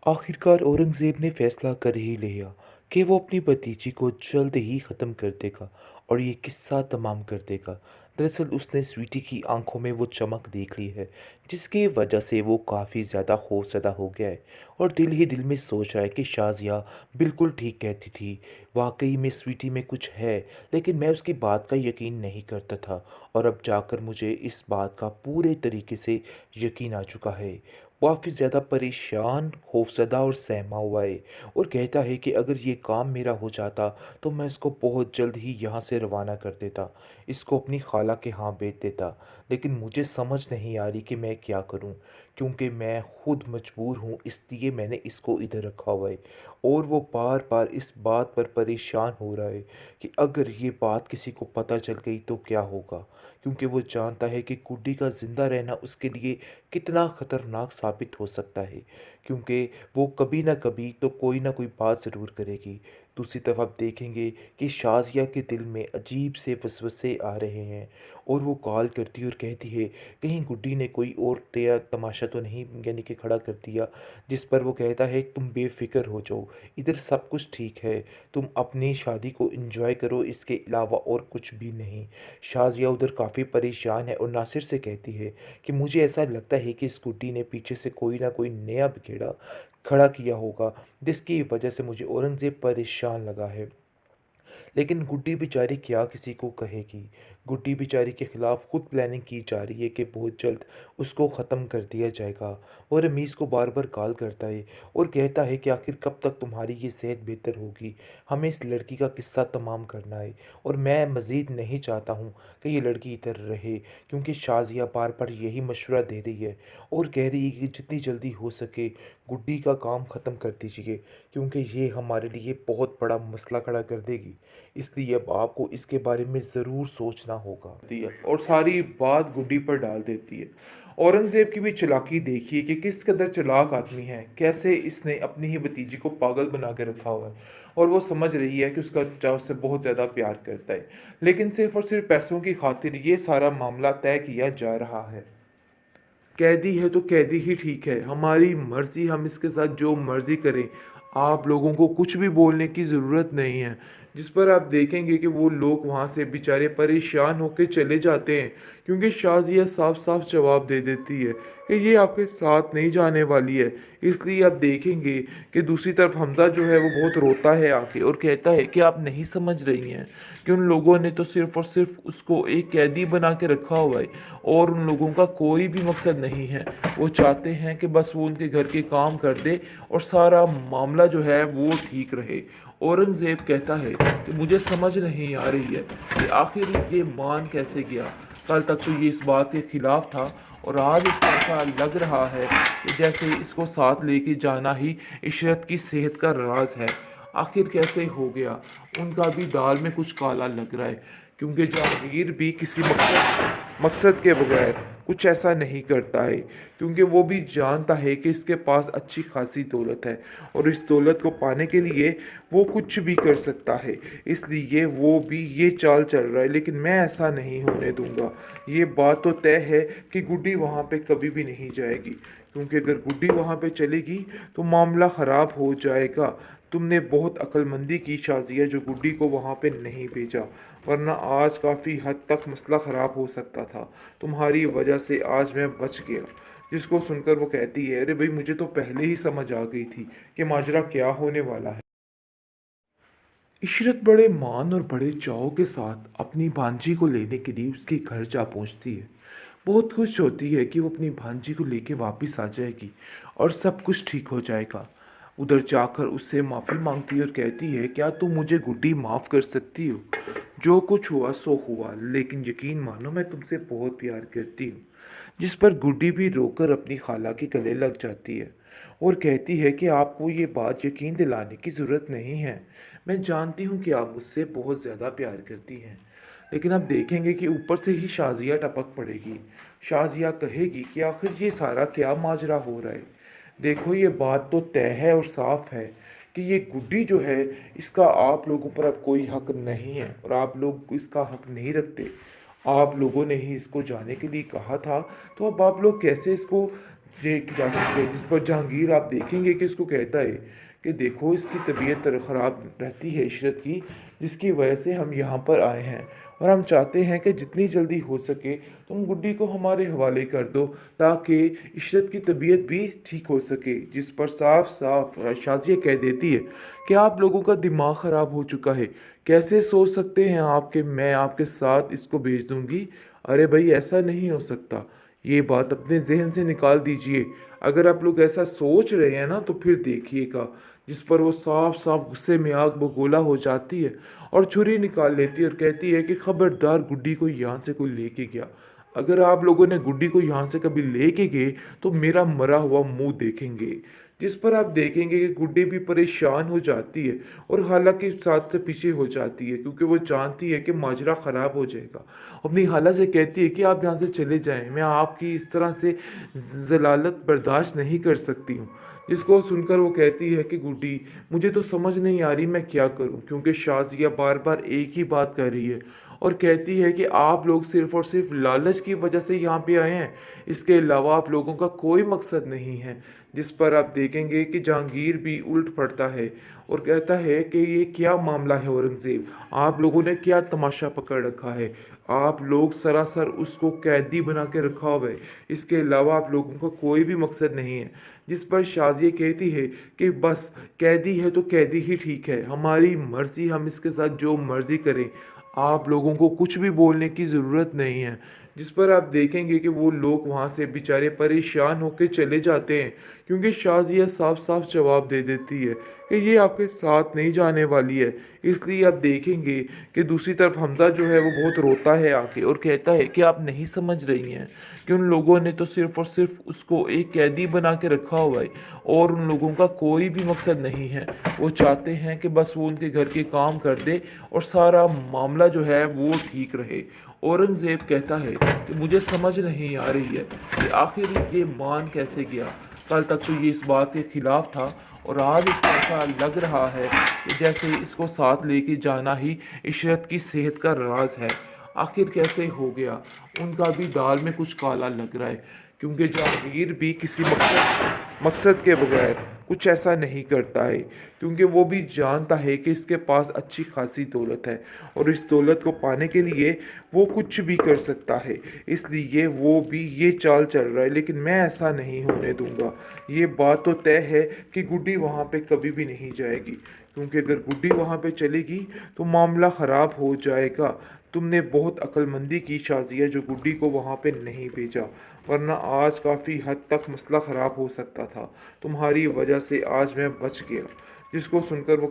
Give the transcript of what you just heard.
आखिरकार औरंगज़ेब ने फैसला कर ही लिया कि वो अपनी भतीजी को जल्द ही ख़त्म कर देगा और ये किस्सा तमाम कर देगा। दरअसल उसने स्वीटी की आंखों में वो चमक देख ली है, जिसकी वजह से वो काफ़ी ज़्यादा खौफज़दा हो गया है और दिल ही दिल में सोच रहा है कि शाज़िया बिल्कुल ठीक कहती थी। वाकई में स्वीटी में कुछ है, लेकिन मैं उसकी बात का यकीन नहीं करता था और अब जाकर मुझे इस बात का पूरे तरीके से यकीन आ चुका है। काफ़ी ज़्यादा परेशान, खौफ़ज़दा और सहमा हुआ है और कहता है कि अगर ये काम मेरा हो जाता तो मैं इसको बहुत जल्द ही यहाँ से रवाना कर देता, इसको अपनी खाला के यहाँ भेज देता। लेकिन मुझे समझ नहीं आ रही कि मैं क्या करूँ, क्योंकि मैं खुद मजबूर हूँ, इसलिए मैंने इसको इधर रखा हुआ है। और वो बार बार इस बात पर परेशान हो रहा है कि अगर ये बात किसी को पता चल गई तो क्या होगा, क्योंकि वो जानता है कि गुड्डी का ज़िंदा रहना उसके लिए कितना ख़तरनाक साबित हो सकता है, क्योंकि वो कभी ना कभी तो कोई ना कोई बात ज़रूर करेगी। दूसरी तरफ आप देखेंगे कि शाज़िया के दिल में अजीब से वसवसे आ रहे हैं और वो कॉल करती है और कहती है कहीं गुड्डी ने कोई और तया तमाशा तो नहीं यानी कि खड़ा कर दिया। जिस पर वो कहता है तुम बेफ़िक्र हो जाओ, इधर सब कुछ ठीक है, तुम अपनी शादी को एंजॉय करो, इसके अलावा और कुछ भी नहीं। शाज़िया उधर काफ़ी परेशान है और नासिर से कहती है कि मुझे ऐसा लगता है कि स्कूटी ने पीछे से कोई ना कोई नया बिखेड़ा खड़ा किया होगा, जिसकी वजह से मुझे औरंगज़ेब परेशान लगा है। लेकिन गुड्डी बेचारी क्या किसी को कहेगी। गुड्डी बेचारी के ख़िलाफ़ खुद प्लानिंग की जा रही है कि बहुत जल्द उसको ख़त्म कर दिया जाएगा। वो रमीज़ को बार बार कॉल करता है और कहता है कि आखिर कब तक तुम्हारी ये सेहत बेहतर होगी, हमें इस लड़की का किस्सा तमाम करना है और मैं मज़ीद नहीं चाहता हूँ कि ये लड़की इधर रहे, क्योंकि शाज़िया बार बार यही मशवरा दे रही है और कह रही है कि जितनी जल्दी हो सके गुड्डी का काम ख़त्म कर दीजिए, क्योंकि ये हमारे लिए बहुत बड़ा मसला खड़ा कर देगी। इसलिए अब आपको इसके बारे में ज़रूर सोचना होगा दिया और सारी बात गुड्डी पर डाल देती है। औरंगज़ेब की भी चालाकी देखिए कि किस कदर चालाक आदमी है, कैसे इसने अपनी ही भतीजी को पागल बना के रखा हुआ है और वो समझ रही है कि उसका बच्चा उससे बहुत ज़्यादा प्यार करता है, लेकिन सिर्फ और सिर्फ पैसों की खातिर ये सारा मामला तय किया जा रहा है। कैदी है तो कैदी ही ठीक है, हमारी मर्ज़ी, हम इसके साथ जो मर्ज़ी करें, आप लोगों को कुछ भी बोलने की ज़रूरत नहीं है। जिस पर आप देखेंगे कि वो लोग वहाँ से बेचारे परेशान होकर चले जाते हैं, क्योंकि शाज़िया साफ साफ जवाब दे देती है कि ये आपके साथ नहीं जाने वाली है। इसलिए आप देखेंगे कि दूसरी तरफ हमज़ा जो है वो बहुत रोता है आके और कहता है कि आप नहीं समझ रही हैं कि उन लोगों ने तो सिर्फ़ और सिर्फ़ उसको एक कैदी बना के रखा हुआ है और उन लोगों का कोई भी मकसद नहीं है। वो चाहते हैं कि बस वो उनके घर के काम कर दे और सारा मामला जो है वो ठीक रहे। औरंगज़ेब कहता है कि मुझे समझ नहीं आ रही है कि आखिर ये मान कैसे गया। कल तक तो ये इस बात के खिलाफ था और आज इसको ऐसा लग रहा है कि जैसे इसको साथ लेके जाना ही इशरत की सेहत का राज है। आखिर कैसे हो गया? उनका भी दाल में कुछ काला लग रहा है, क्योंकि जहांगीर भी किसी मकसद मकसद के बगैर कुछ ऐसा नहीं करता है, क्योंकि वो भी जानता है कि इसके पास अच्छी खासी दौलत है और इस दौलत को पाने के लिए वो कुछ भी कर सकता है। इसलिए वो भी ये चाल चल रहा है, लेकिन मैं ऐसा नहीं होने दूंगा। ये बात तो तय है कि गुड्डी वहाँ पे कभी भी नहीं जाएगी, क्योंकि अगर गुड्डी वहाँ पे चलेगी तो मामला ख़राब हो जाएगा। तुमने बहुत अक्लमंदी की शाज़िया जो गुड्डी को वहाँ पे नहीं भेजा, वरना आज काफ़ी हद तक मसला ख़राब हो सकता था। तुम्हारी वजह से आज मैं बच गया। जिसको सुनकर वो कहती है अरे भाई मुझे तो पहले ही समझ आ गई थी कि माजरा क्या होने वाला है। इशरत बड़े मान और बड़े चाव के साथ अपनी भांजी को लेने के लिए उसके घर जा पहुंचती है। बहुत खुश होती है कि वो अपनी भांजी को लेके वापस आ जाएगी और सब कुछ ठीक हो जाएगा। उधर जाकर उससे माफ़ी मांगती है और कहती है क्या तुम मुझे गुड्डी माफ़ कर सकती हो? जो कुछ हुआ सो हुआ, लेकिन यकीन मानो मैं तुमसे बहुत प्यार करती हूँ। जिस पर गुड्डी भी रोकर अपनी खाला के गले लग जाती है और कहती है कि आपको ये बात यकीन दिलाने की ज़रूरत नहीं है। मैं जानती हूँ कि आप मुझसे बहुत ज़्यादा प्यार करती हैं। लेकिन आप देखेंगे कि ऊपर से ही शाज़िया टपक पड़ेगी। शाज़िया कहेगी कि आखिर ये सारा क्या माजरा हो रहा है। देखो ये बात तो तय है और साफ है कि ये गुड्डी जो है इसका आप लोगों पर अब कोई हक नहीं है और आप लोग इसका हक नहीं रखते। आप लोगों ने ही इसको जाने के लिए कहा था, तो अब आप लोग कैसे इसको ये जा सकते हैं, जिस पर जहांगीर आप देखेंगे कि उसको कहता है कि देखो इसकी तबीयत ख़राब रहती है इशरत की, जिसकी वजह से हम यहाँ पर आए हैं और हम चाहते हैं कि जितनी जल्दी हो सके तुम गुड्डी को हमारे हवाले कर दो ताकि इशरत की तबीयत भी ठीक हो सके। जिस पर साफ साफ शाज़िया कह देती है कि आप लोगों का दिमाग ख़राब हो चुका है, कैसे सोच सकते हैं आप कि मैं आपके साथ इसको भेज दूंगी। अरे भाई ऐसा नहीं हो सकता, ये बात अपने जहन से निकाल दीजिए। अगर आप लोग ऐसा सोच रहे हैं ना तो फिर देखिएगा। जिस पर वो साफ साफ गुस्से में आग बगोला हो जाती है और छुरी निकाल लेती है और कहती है कि खबरदार गुड्डी को यहाँ से कोई लेके गया, अगर आप लोगों ने गुड्डी को यहाँ से कभी लेके गए तो मेरा मरा हुआ मुंह देखेंगे। जिस पर आप देखेंगे कि गुड्डी भी परेशान हो जाती है और हालांकि साथ से पीछे हो जाती है क्योंकि वो जानती है कि माजरा ख़राब हो जाएगा। अपनी खाला से कहती है कि आप यहाँ से चले जाएं, मैं आपकी इस तरह से ज़लालत बर्दाश्त नहीं कर सकती हूँ। जिसको सुनकर वो कहती है कि गुड्डी मुझे तो समझ नहीं आ रही मैं क्या करूँ, क्योंकि शाज़िया बार बार एक ही बात कर रही है और कहती है कि आप लोग सिर्फ़ और सिर्फ लालच की वजह से यहाँ पे आए हैं, इसके अलावा आप लोगों का कोई मकसद नहीं है। जिस पर आप देखेंगे कि जहांगीर भी उल्ट पड़ता है और कहता है कि ये क्या मामला है औरंगज़ेब, आप लोगों ने क्या तमाशा पकड़ रखा है, आप लोग सरासर उसको कैदी बना के रखा हुआ है, इसके अलावा आप लोगों का कोई भी मकसद नहीं है। जिस पर शाज़िया कहती है कि बस कैदी है तो कैदी ही ठीक है, हमारी मर्ज़ी, हम इसके साथ जो मर्ज़ी करें, आप लोगों को कुछ भी बोलने की ज़रूरत नहीं है। जिस पर आप देखेंगे कि वो लोग वहाँ से बेचारे परेशान होकर चले जाते हैं क्योंकि शाज़िया साफ साफ जवाब दे देती है कि ये आपके साथ नहीं जाने वाली है। इसलिए आप देखेंगे कि दूसरी तरफ हमजा जो है वो बहुत रोता है आके और कहता है कि आप नहीं समझ रही हैं कि उन लोगों ने तो सिर्फ़ और सिर्फ उसको एक कैदी बना के रखा हुआ है और उन लोगों का कोई भी मकसद नहीं है। वो चाहते हैं कि बस वो उनके घर के काम कर दे और सारा मामला जो है वो ठीक रहे। औरंगज़ेब कहता है कि मुझे समझ नहीं आ रही है कि आखिर ये मान कैसे गया। कल तक तो ये इस बात के खिलाफ था और आज इसको ऐसा लग रहा है कि जैसे इसको साथ लेके जाना ही इशरत की सेहत का राज है। आखिर कैसे हो गया, उनका भी दाल में कुछ काला लग रहा है क्योंकि जहांगीर भी किसी मकसद के बगैर कुछ ऐसा नहीं करता है, क्योंकि वो भी जानता है कि इसके पास अच्छी खासी दौलत है और इस दौलत को पाने के लिए वो कुछ भी कर सकता है। इसलिए वो भी ये चाल चल रहा है, लेकिन मैं ऐसा नहीं होने दूंगा। ये बात तो तय है कि गुड्डी वहाँ पे कभी भी नहीं जाएगी, क्योंकि अगर गुड्डी वहाँ पे चलेगी तो मामला ख़राब हो जाएगा। तुमने बहुत अक्लमंदी की शाज़िया जो गुड्डी को वहाँ पे नहीं भेजा, वरना आज काफ़ी हद तक मसला ख़राब हो सकता था। तुम्हारी वजह से आज मैं बच गया। जिसको सुनकर वो